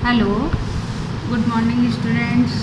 Hello, good morning students.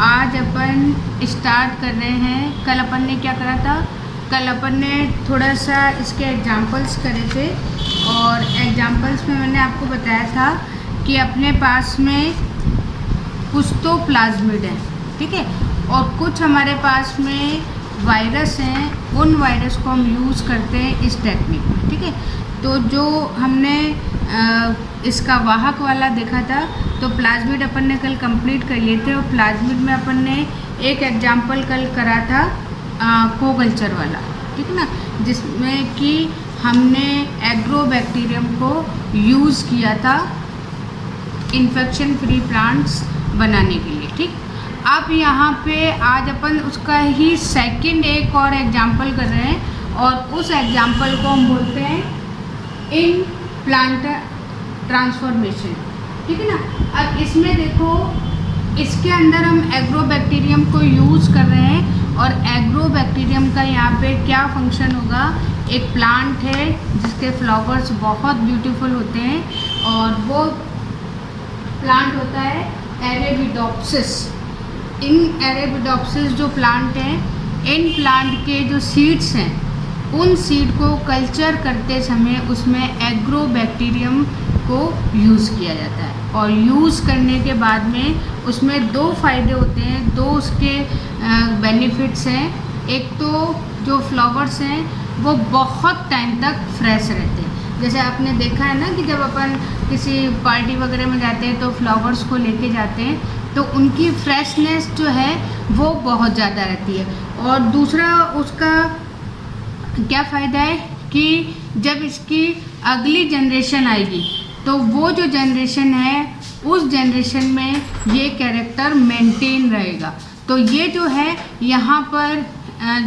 आज अपन start कर रहे हैं। कल अपन ने क्या करा था? कल अपन ने थोड़ा सा इसके एग्जांपल्स करे थे और एग्जांपल्स में मैंने आपको बताया था कि अपने पास में कुछ तो प्लाज्मिड है, ठीक है, और कुछ हमारे पास में वायरस हैं। उन वायरस को हम यूज़ करते हैं इस टेक्निक में, ठीक है। तो जो हमने इसका वाहक वाला देखा था, तो प्लाज्मिड अपन ने कल कंप्लीट कर लिए थे और प्लाज्मिड में अपन ने एक एग्जाम्पल कल करा था कोकल्चर वाला, ठीक है ना, जिसमें कि हमने एग्रोबैक्टीरियम को यूज़ किया था इन्फेक्शन फ्री प्लांट्स बनाने के लिए, ठीक। अब यहाँ पे आज अपन उसका ही सेकंड एक और एग्जाम्पल कर रहे हैं और उस एग्जाम्पल को हम बोलते हैं इन प्लांट ट्रांसफॉर्मेशन, ठीक है ना। अब इसमें देखो, इसके अंदर हम एग्रोबैक्टीरियम को यूज़ कर रहे हैं और एग्रोबैक्टीरियम का यहाँ पे क्या फंक्शन होगा। एक प्लांट है जिसके फ्लावर्स बहुत ब्यूटीफुल होते हैं और वो प्लांट होता है अरेबिडोप्सिस। इन अरेबिडोप्सिस जो प्लांट हैं, इन प्लांट के जो सीड्स हैं, उन सीड को कल्चर करते समय उसमें एग्रोबैक्टीरियम को यूज़ किया जाता है और यूज़ करने के बाद में उसमें दो फ़ायदे होते हैं, दो उसके बेनिफिट्स हैं। एक तो जो फ्लावर्स हैं वो बहुत टाइम तक फ्रेश रहते हैं। जैसे आपने देखा है ना कि जब अपन किसी पार्टी वगैरह में जाते हैं तो फ्लावर्स को लेके जाते हैं तो उनकी फ्रेशनेस जो है वो बहुत ज़्यादा रहती है। और दूसरा उसका क्या फ़ायदा है कि जब इसकी अगली जनरेशन आएगी तो वो जो जनरेशन है उस जनरेशन में ये कैरेक्टर मेंटेन रहेगा। तो ये जो है यहाँ पर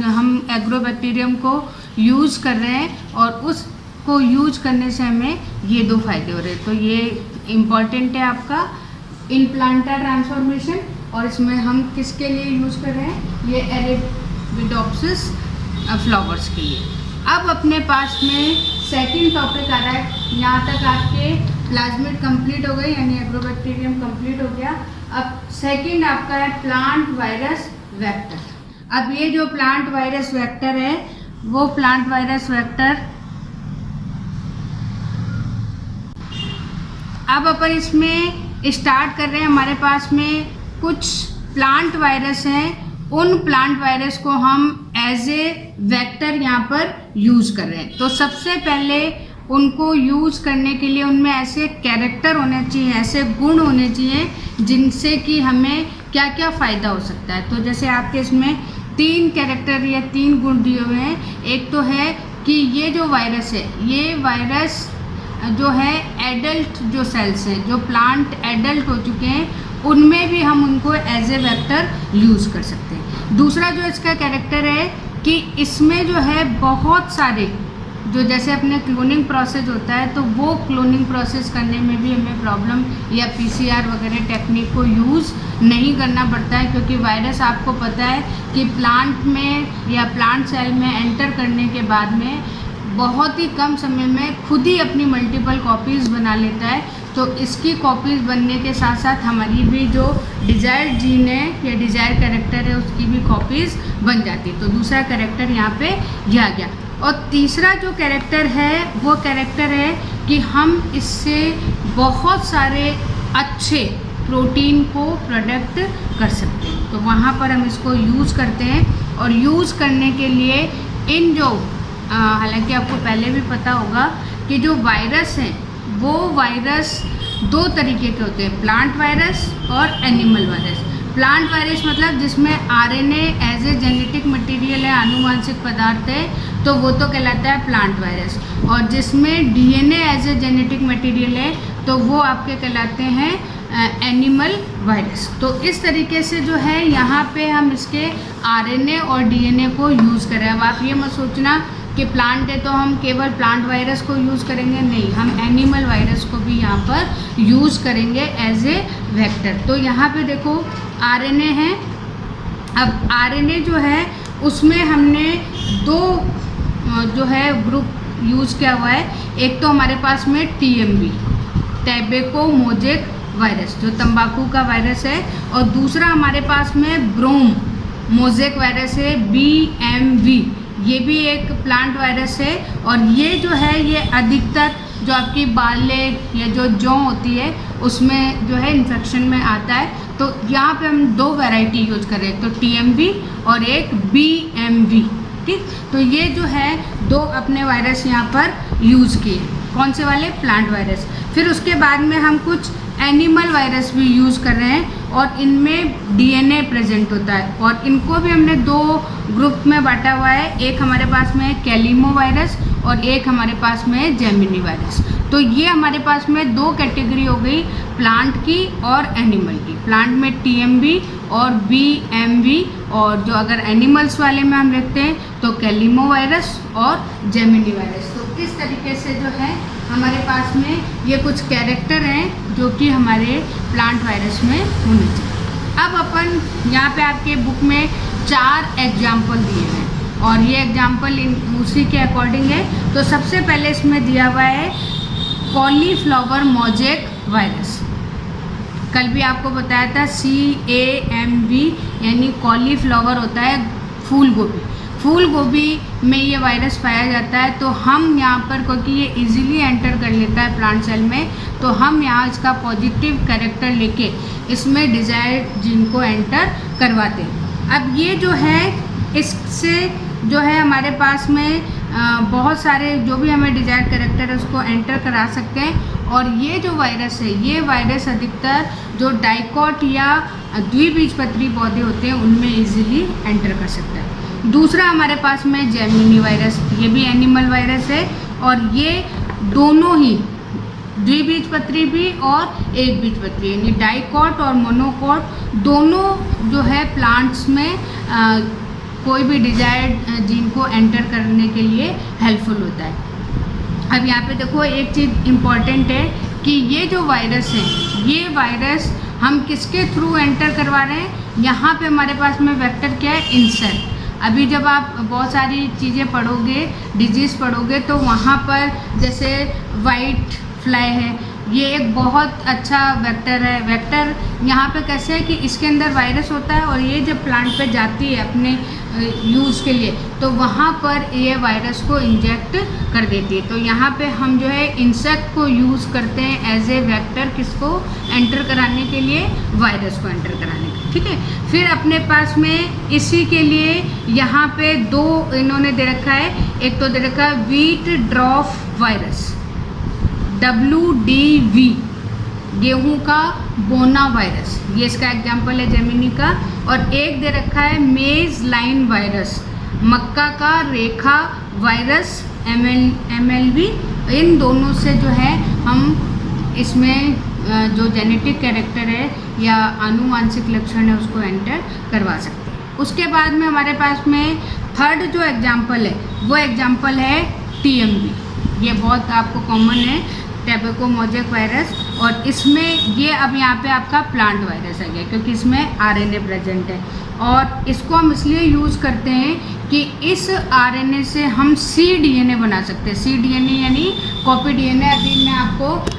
हम एग्रोबैक्टीरियम को यूज़ कर रहे हैं और उसको यूज करने से हमें ये दो फायदे हो रहे हैं। तो ये इम्पॉर्टेंट है आपका इन प्लांटा ट्रांसफॉर्मेशन और इसमें हम किसके लिए यूज़ कर रहे हैं, ये अरेबिडोप्सिस फ्लावर्स के लिए। अब अपने पास में सेकंड टॉपिक आ रहा है। यहाँ तक आपके प्लाज्मिड कंप्लीट हो गई, यानी एग्रोबैक्टीरियम कंप्लीट हो गया। अब सेकंड आपका है प्लांट वायरस वेक्टर। अब ये जो प्लांट वायरस वेक्टर है, वो प्लांट वायरस वेक्टर, अब अपन इसमें स्टार्ट कर रहे हैं। हमारे पास में कुछ प्लांट वायरस हैं, उन प्लांट वायरस को हम एज ए वेक्टर यहाँ पर यूज़ कर रहे हैं। तो सबसे पहले उनको यूज़ करने के लिए उनमें ऐसे कैरेक्टर होने चाहिए, ऐसे गुण होने चाहिए जिनसे कि हमें क्या क्या फ़ायदा हो सकता है। तो जैसे आपके इसमें तीन कैरेक्टर या तीन गुण दिए हुए हैं। एक तो है कि ये जो वायरस है, ये वायरस जो है एडल्ट जो सेल्स हैं, जो प्लांट एडल्ट हो चुके हैं, उनमें भी हम उनको एज ए वेक्टर यूज़ कर सकते हैं। दूसरा जो इसका कैरेक्टर है कि इसमें जो है बहुत सारे जो जैसे अपने क्लोनिंग प्रोसेस होता है, तो वो क्लोनिंग प्रोसेस करने में भी हमें प्रॉब्लम या पीसीआर वगैरह टेक्निक को यूज़ नहीं करना पड़ता है, क्योंकि वायरस आपको पता है कि प्लांट में या प्लांट सेल में एंटर करने के बाद में बहुत ही कम समय में खुद ही अपनी मल्टीपल कॉपीज़ बना लेता है। तो इसकी कॉपीज़ बनने के साथ साथ हमारी भी जो डिज़ायर्ड जीन है या डिज़ायर कैरेक्टर है उसकी भी कॉपीज़ बन जाती है। तो दूसरा कैरेक्टर यहाँ पे यह आ गया। और तीसरा जो कैरेक्टर है वो कैरेक्टर है कि हम इससे बहुत सारे अच्छे प्रोटीन को प्रोडक्ट कर सकते हैं। तो वहाँ पर हम इसको यूज़ करते हैं और यूज़ करने के लिए इन जो हालांकि आपको पहले भी पता होगा कि जो वायरस हैं वो वायरस दो तरीके के होते हैं, प्लांट वायरस और एनिमल वायरस। प्लांट वायरस मतलब जिसमें RNA as a genetic material है, आनुवांशिक पदार्थ है, तो वो तो कहलाता है प्लांट वायरस। और जिसमें DNA as a genetic material है तो वो आपके कहलाते हैं एनिमल वायरस। तो इस तरीके से जो है यहाँ पे हम इसके आरएनए और डीएनए को यूज़ करें। अब आप ये मत सोचना कि प्लांट है तो हम केवल प्लांट वायरस को यूज़ करेंगे, नहीं, हम एनिमल वायरस को भी यहाँ पर यूज़ करेंगे एज ए वेक्टर। तो यहाँ पे देखो आरएनए है। अब आरएनए जो है उसमें हमने दो जो है ग्रुप यूज़ किया हुआ है। एक तो हमारे पास में टीएमबी, टैबेको मोजेक वायरस जो तंबाकू का वायरस है, और दूसरा हमारे पास में ब्रोम मोज़ेक वायरस है BMV, ये भी एक प्लांट वायरस है। और ये जो है ये अधिकतर जो आपकी बाले या जो जौ होती है उसमें जो है इन्फेक्शन में आता है। तो यहाँ पे हम दो वैरायटी यूज कर रहे हैं, तो TMV और एक BMV, ठीक। तो ये जो है दो अपने वायरस यहाँ पर यूज़ किए, कौन से वाले, प्लांट वायरस। फिर उसके बाद में हम कुछ एनिमल वायरस भी यूज़ कर रहे हैं और इनमें DNA प्रेजेंट होता है, और इनको भी हमने दो ग्रुप में बांटा हुआ है। एक हमारे पास में है कैलिमो वायरस और एक हमारे पास में है जेमिनी वायरस। तो ये हमारे पास में दो कैटेगरी हो गई, प्लांट की और एनिमल की। प्लांट में TMV और BMV, और जो अगर एनिमल्स वाले में हम देखते हैं तो कैलिमो वायरस और जेमिनी वायरस। तो इस तरीके से जो है हमारे पास में ये कुछ कैरेक्टर हैं जो कि हमारे प्लांट वायरस में होने चाहिए। अब अपन यहाँ पे आपके बुक में 4 एग्जाम्पल दिए हैं और ये एग्जाम्पल उसी के अकॉर्डिंग है। तो सबसे पहले इसमें दिया हुआ है कॉलीफ्लावर मोज़ेक वायरस। कल भी आपको बताया था CAMV, यानी कॉलीफ्लावर होता है फूल गोभी। फूल गोभी में ये वायरस पाया जाता है। तो हम यहाँ पर, क्योंकि ये इजीली एंटर कर लेता है प्लांट सेल में, तो हम यहाँ इसका पॉजिटिव कैरेक्टर लेके इसमें डिजायर्ड जीन को एंटर करवाते हैं। अब ये जो है इससे जो है हमारे पास में बहुत सारे जो भी हमें डिजायर्ड कैरेक्टर है उसको एंटर करा सकते हैं। और ये जो वायरस है, ये वायरस अधिकतर जो डाइकॉट या द्विबीजपत्री पौधे होते हैं उनमें इजीली एंटर कर सकता है। दूसरा हमारे पास में जेमिनी वायरस, ये भी एनिमल वायरस है और ये दोनों ही द्विबीजपत्री भी और एक बीजपत्री, यानी डाइकॉट और मोनोकॉट दोनों जो है प्लांट्स में कोई भी डिजायर्ड जीन को एंटर करने के लिए हेल्पफुल होता है। अब यहाँ पे देखो एक चीज़ इम्पॉर्टेंट है कि ये जो वायरस है, ये वायरस हम किसके थ्रू एंटर करवा रहे हैं। यहाँ पे हमारे पास में वेक्टर क्या है, इंसेक्ट। अभी जब आप बहुत सारी चीज़ें पढ़ोगे, डिजीज़ पढ़ोगे, तो वहाँ पर जैसे वाइट फ्लाई है, ये एक बहुत अच्छा वेक्टर है। वेक्टर यहाँ पे कैसे है कि इसके अंदर वायरस होता है और ये जब प्लांट पे जाती है अपने यूज़ के लिए, तो वहाँ पर ये वायरस को इंजेक्ट कर देती है। तो यहाँ पे हम जो है इंसेक्ट को यूज़ करते हैं एज ए वेक्टर, किसको एंटर कराने के लिए, वायरस को एंटर कराने के लिए, ठीक है। फिर अपने पास में इसी के लिए यहाँ पे दो इन्होंने दे रखा है। एक तो दे रखा है व्हीट ड्रॉप वायरस WDV, गेहूं का बोना वायरस, ये इसका एग्जाम्पल है जेमिनी का। और एक दे रखा है मेज लाइन वायरस, मक्का का रेखा वायरस MLV। इन दोनों से जो है हम इसमें जो जेनेटिक कैरेक्टर है या आनुवांशिक लक्षण है उसको एंटर करवा सकते हैं। उसके बाद में हमारे पास में थर्ड जो एग्जाम्पल है वो एग्जाम्पल है TMV। ये बहुत आपको कॉमन है, टैबेको मोज़ेक वायरस। और इसमें ये अब यहाँ पे आपका प्लांट वायरस आ गया क्योंकि इसमें RNA प्रेजेंट है। और इसको हम इसलिए यूज़ करते हैं कि इस RNA से हम cDNA बना सकते हैं। cDNA यानी कॉपी DNA। अभी मैं आपको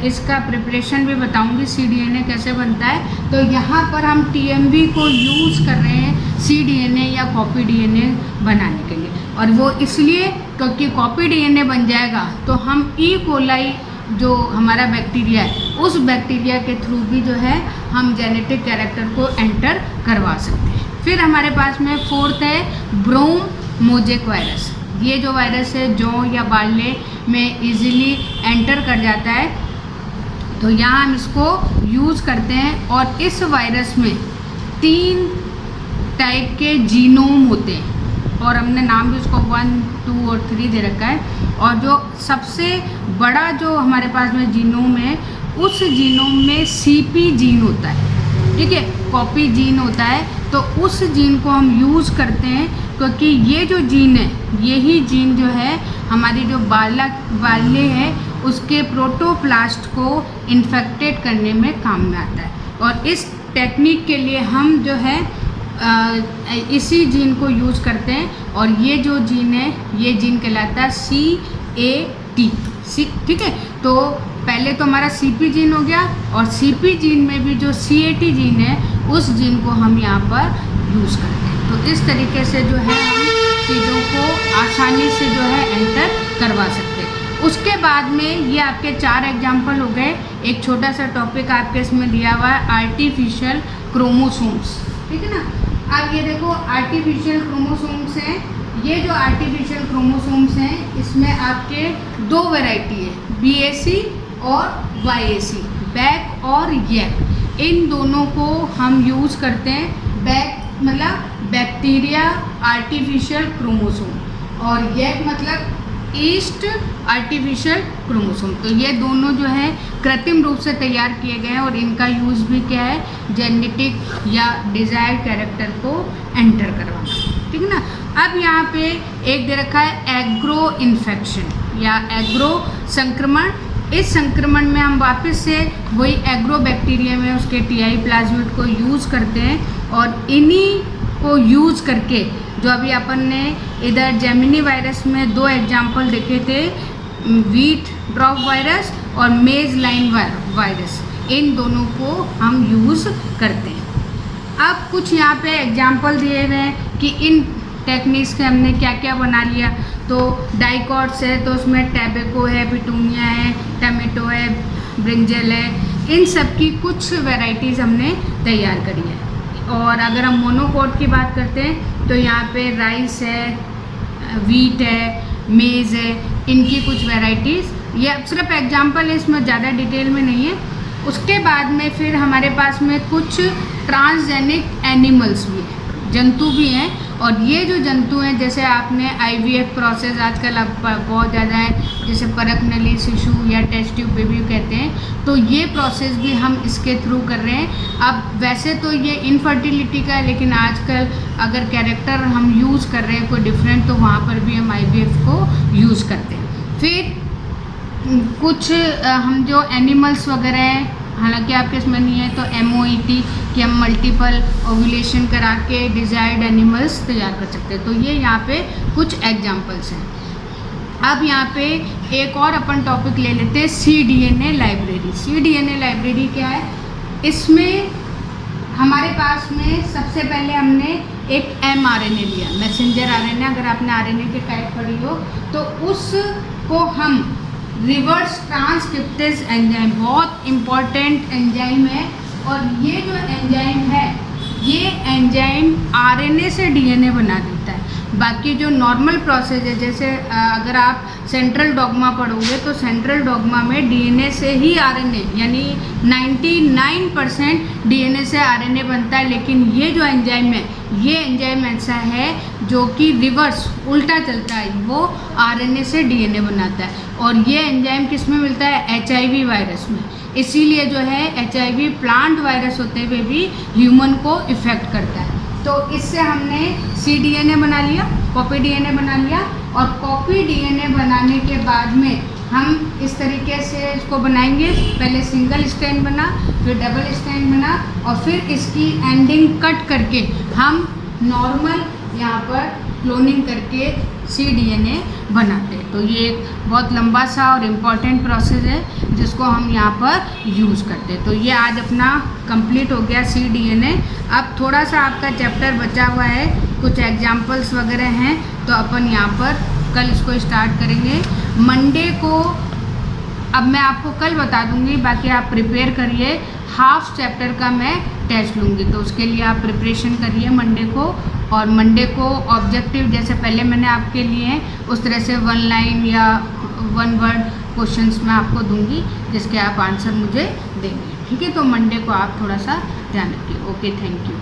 इसका प्रिपरेशन भी बताऊंगी cDNA कैसे बनता है। तो यहाँ पर हम TMV को यूज़ कर रहे हैं cDNA या कॉपी DNA बनाने के लिए। और वो इसलिए क्योंकि कॉपी DNA बन जाएगा तो हम E. coli जो हमारा बैक्टीरिया है उस बैक्टीरिया के थ्रू भी जो है हम जेनेटिक कैरेक्टर को एंटर करवा सकते हैं। फिर हमारे पास में फोर्थ है ब्रोम मोज़ेक वायरस। ये जो वायरस है जौ या बाले में इजीली एंटर कर जाता है, तो यहाँ हम इसको यूज़ करते हैं। और इस वायरस में 3 टाइप के जीनोम होते हैं और हमने नाम भी उसको 1, 2 और 3 दे रखा है। और जो सबसे बड़ा जो हमारे पास में जीनोम है उस जीनोम में CP जीन होता है, ठीक है, कॉपी जीन होता है। तो उस जीन को हम यूज़ करते हैं क्योंकि ये जो जीन है, यही जीन जो है हमारी जो बाल्य है उसके प्रोटोप्लास्ट को इन्फेक्टेड करने में काम में आता है। और इस टेक्निक के लिए हम जो है इसी जीन को यूज़ करते हैं। और ये जो जीन है ये जीन कहलाता है CAT, ठीक है। तो पहले तो हमारा CP जीन हो गया, और CP जीन में भी जो CAT जीन है उस जीन को हम यहाँ पर यूज़ करते हैं। तो इस तरीके से जो है हम चीज़ों को आसानी से जो है एंटर करवा सकते हैं। उसके बाद में ये आपके 4 एग्जाम्पल हो गए। एक छोटा सा टॉपिक आपके इसमें दिया हुआ है आर्टिफिशियल क्रोमोसोम्स, ठीक है ना। अब ये देखो आर्टिफिशियल क्रोमोसोम्स हैं। ये जो आर्टिफिशियल क्रोमोसोम्स हैं इसमें आपके 2 वैरायटी है, BAC और YAC, बैक और यैक। इन दोनों को हम यूज़ करते हैं। बैक मतलब बैक्टीरिया आर्टिफिशियल क्रोमोसोम, और यैक मतलब ईस्ट आर्टिफिशियल क्रोमोसोम। तो ये दोनों जो है कृत्रिम रूप से तैयार किए गए हैं, और इनका यूज़ भी क्या है, जेनेटिक या डिज़ायर्ड कैरेक्टर को एंटर करवाना, ठीक है ना। अब यहाँ पे एक दे रखा है एग्रो इन्फेक्शन या एग्रो संक्रमण। इस संक्रमण में हम वापस से वही एग्रो बैक्टीरिया में उसके TI प्लाज्मिड को यूज़ करते हैं, और इन्हीं को यूज़ करके जो अभी अपन ने इधर जेमिनी वायरस में 2 एग्जाम्पल देखे थे, व्हीट ड्रॉप वायरस और मेज लाइन वायरस, इन दोनों को हम यूज़ करते हैं। अब कुछ यहाँ पे एग्जाम्पल दिए हुए हैं कि इन टेक्निक्स से हमने क्या क्या बना लिया। तो डाइकॉट्स है, तो उसमें टैबेको है, पिटूनिया है, टमेटो है, ब्रिंजल है, इन सब की कुछ वैरायटीज़ हमने तैयार करी है। और अगर हम मोनोकोट की बात करते हैं तो यहाँ पे राइस है, व्हीट है, मेज़ है, इनकी कुछ वैरायटीज़। ये सिर्फ एग्जाम्पल है, इसमें ज़्यादा डिटेल में नहीं है। उसके बाद में फिर हमारे पास में कुछ ट्रांसजेनिक एनिमल्स भी हैं, जंतु भी हैं। और ये जो जंतु हैं, जैसे आपने IVF प्रोसेस आजकल अब बहुत ज़्यादा है, जैसे परक नली शिशु या टेस्ट ट्यूब बेबी कहते हैं, तो ये प्रोसेस भी हम इसके थ्रू कर रहे हैं। अब वैसे तो ये इनफर्टिलिटी का है, लेकिन आजकल अगर कैरेक्टर हम यूज़ कर रहे हैं कोई डिफरेंट, तो वहाँ पर भी हम IVF को यूज़ करते हैं। फिर कुछ हम जो एनिमल्स वगैरह हैं, हालांकि आपके इसमें नहीं है, तो MOET कि हम मल्टीपल ओव्यूलेशन करा के डिज़ायर्ड एनिमल्स तैयार कर सकते हैं। तो ये यहाँ पे कुछ एग्जांपल्स हैं। अब यहाँ पे एक और अपन टॉपिक ले लेते हैं, cDNA लाइब्रेरी। cDNA लाइब्रेरी क्या है, इसमें हमारे पास में सबसे पहले हमने एक mRNA लिया, मैसेंजर RNA। अगर आपने RNA के टाइप पढ़ी हो तो उसको हम रिवर्स ट्रांसक्रिप्टेज एंजाइम, बहुत इम्पॉर्टेंट एंजाइम है। और ये जो एंजाइम है, ये एंजाइम RNA से DNA बना देता है। बाकी जो नॉर्मल प्रोसेस है, जैसे अगर आप सेंट्रल डॉग्मा पढ़ोगे तो सेंट्रल डॉग्मा में DNA से ही RNA, यानी 99% DNA से RNA बनता है। लेकिन ये जो एंजाइम है, ये एंजाइम ऐसा है जो कि रिवर्स उल्टा चलता है, वो RNA से DNA बनाता है। और ये एंजाइम किस में मिलता है, HIV वायरस में। इसीलिए जो है HIV प्लांट वायरस होते हुए भी ह्यूमन को इफ़ेक्ट करता है। तो इससे हमने cDNA बना लिया, कॉपी DNA बना लिया। और कॉपी DNA बनाने के बाद में हम इस तरीके से इसको बनाएंगे, पहले सिंगल स्ट्रैंड बना, फिर डबल स्ट्रैंड बना, और फिर इसकी एंडिंग कट करके हम नॉर्मल यहाँ पर क्लोनिंग करके cDNA बनाते हैं। तो ये एक बहुत लंबा सा और इम्पॉर्टेंट प्रोसेस है जिसको हम यहाँ पर यूज़ करते हैं। तो ये आज अपना कंप्लीट हो गया cDNA। अब थोड़ा सा आपका चैप्टर बचा हुआ है, कुछ एग्जाम्पल्स वगैरह हैं, तो अपन यहाँ पर कल इसको स्टार्ट करेंगे। मंडे को अब मैं आपको कल बता दूंगी, बाकी आप प्रिपेयर करिए। हाफ चैप्टर का मैं टेस्ट लूँगी, तो उसके लिए आप प्रिपरेशन करिए मंडे को। और मंडे को ऑब्जेक्टिव जैसे पहले मैंने आपके लिए उस तरह से 1 लाइन या 1 वर्ड क्वेश्चंस मैं आपको दूंगी, जिसके आप आंसर मुझे देंगे, ठीक है। तो मंडे को आप थोड़ा सा ध्यान रखिए। Okay, thank you.